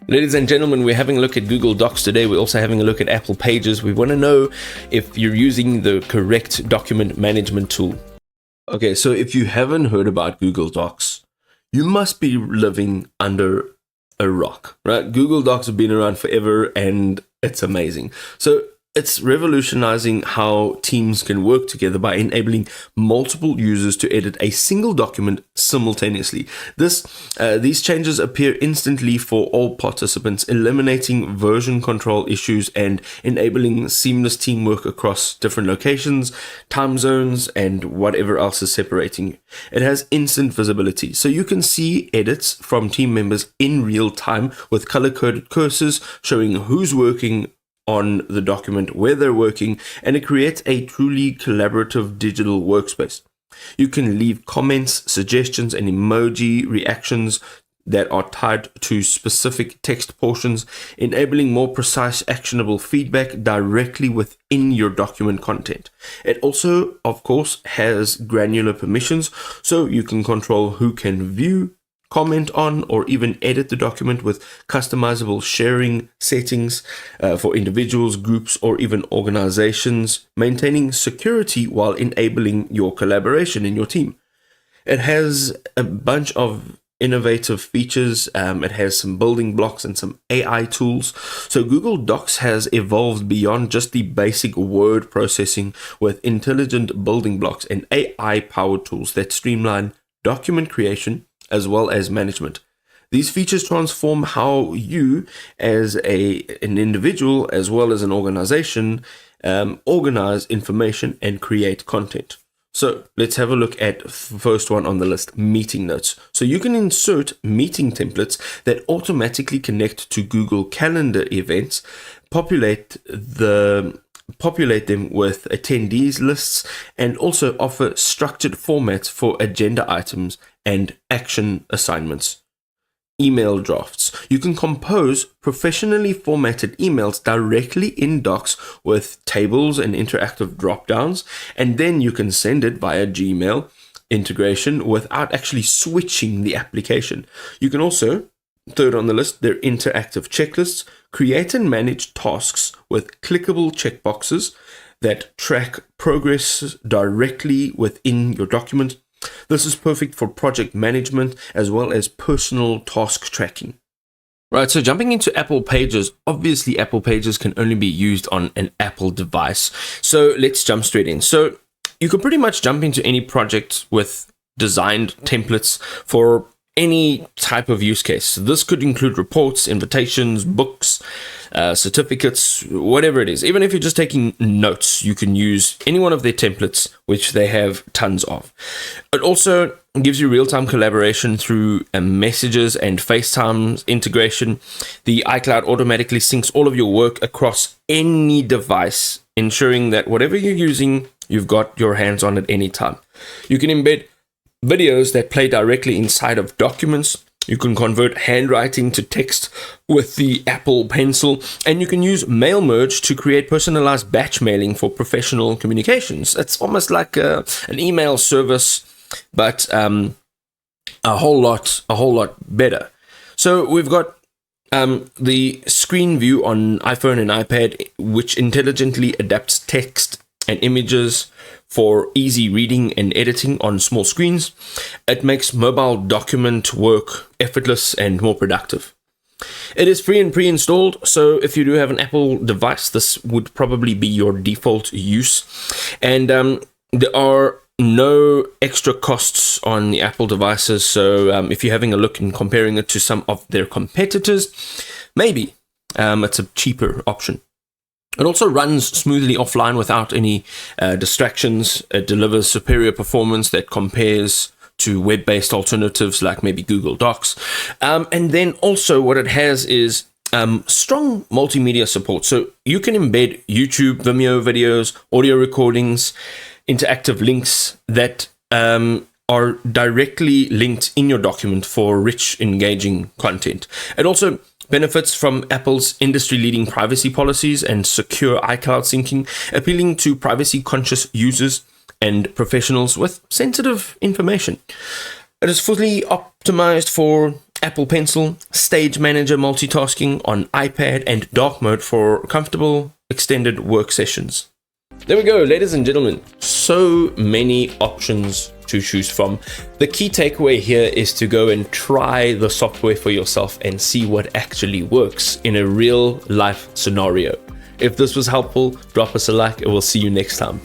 Ladies and gentlemen, we're having a look at Google Docs today. We're also having a look at Apple Pages. We want to know if you're using the correct document management tool. Okay, so if you haven't heard about Google Docs, you must be living under a rock, right? Google Docs have been around forever and it's amazing. So it's revolutionizing how teams can work together by enabling multiple users to edit a single document simultaneously. These changes appear instantly for all participants, eliminating version control issues and enabling seamless teamwork across different locations, time zones, and whatever else is separating you. It has instant visibility, so you can see edits from team members in real time with color-coded cursors showing who's working on the document, where they're working, and it creates a truly collaborative digital workspace. You can leave comments, suggestions, and emoji reactions that are tied to specific text portions, enabling more precise, actionable feedback directly within your document content. It also, of course, has granular permissions, so you can control who can view, comment on, or even edit the document with customizable sharing settings for individuals, groups, or even organizations, maintaining security while enabling your collaboration in your team. It has a bunch of innovative features. It has some building blocks and some AI tools. So Google Docs has evolved beyond just the basic word processing with intelligent building blocks and AI-powered tools that streamline document creation as well as management. These features transform how you, as an individual as well as an organization, organize information and create content. So let's have a look at the first one on the list, meeting notes. So you can insert meeting templates that automatically connect to Google Calendar events, populate them with attendees lists, and also offer structured formats for agenda items and action assignments. Email drafts. You can compose professionally formatted emails directly in Docs with tables and interactive drop-downs, and then you can send it via Gmail integration without actually switching the application. You can also, third on the list, they're interactive checklists. Create and manage tasks with clickable checkboxes that track progress directly within your document. This is perfect for project management as well as personal task tracking. Right, so jumping into Apple Pages, obviously Apple Pages can only be used on an Apple device. So let's jump straight in. So you can pretty much jump into any project with designed templates for any type of use case. So this could include reports, invitations, books, certificates, whatever it is. Even if you're just taking notes, you can use any one of their templates, which they have tons of. It also gives you real-time collaboration through messages and FaceTime integration. The iCloud automatically syncs all of your work across any device, ensuring that whatever you're using, you've got your hands on at any time. You can embed videos that play directly inside of documents. You can convert handwriting to text with the Apple Pencil, and you can use mail merge to create personalized batch mailing for professional communications. It's almost like an email service, but a whole lot better. So we've got the screen view on iPhone and iPad, which intelligently adapts text and images for easy reading and editing on small screens. It makes mobile document work effortless and more productive. It is free and pre-installed, so if you do have an Apple device, this would probably be your default use. And there are no extra costs on the Apple devices, so if you're having a look and comparing it to some of their competitors, maybe it's a cheaper option. It also runs smoothly offline without any distractions. It delivers superior performance that compares to web-based alternatives like maybe Google Docs. And then also what it has is strong multimedia support. So you can embed YouTube, Vimeo videos, audio recordings, interactive links that are directly linked in your document for rich, engaging content. It also benefits from Apple's industry-leading privacy policies and secure iCloud syncing, appealing to privacy-conscious users and professionals with sensitive information. It is fully optimized for Apple Pencil, Stage Manager multitasking on iPad, and dark mode for comfortable extended work sessions. There we go, ladies and gentlemen. So many options to choose from. The key takeaway here is to go and try the software for yourself and see what actually works in a real life scenario. If this was helpful, drop us a like and we'll see you next time.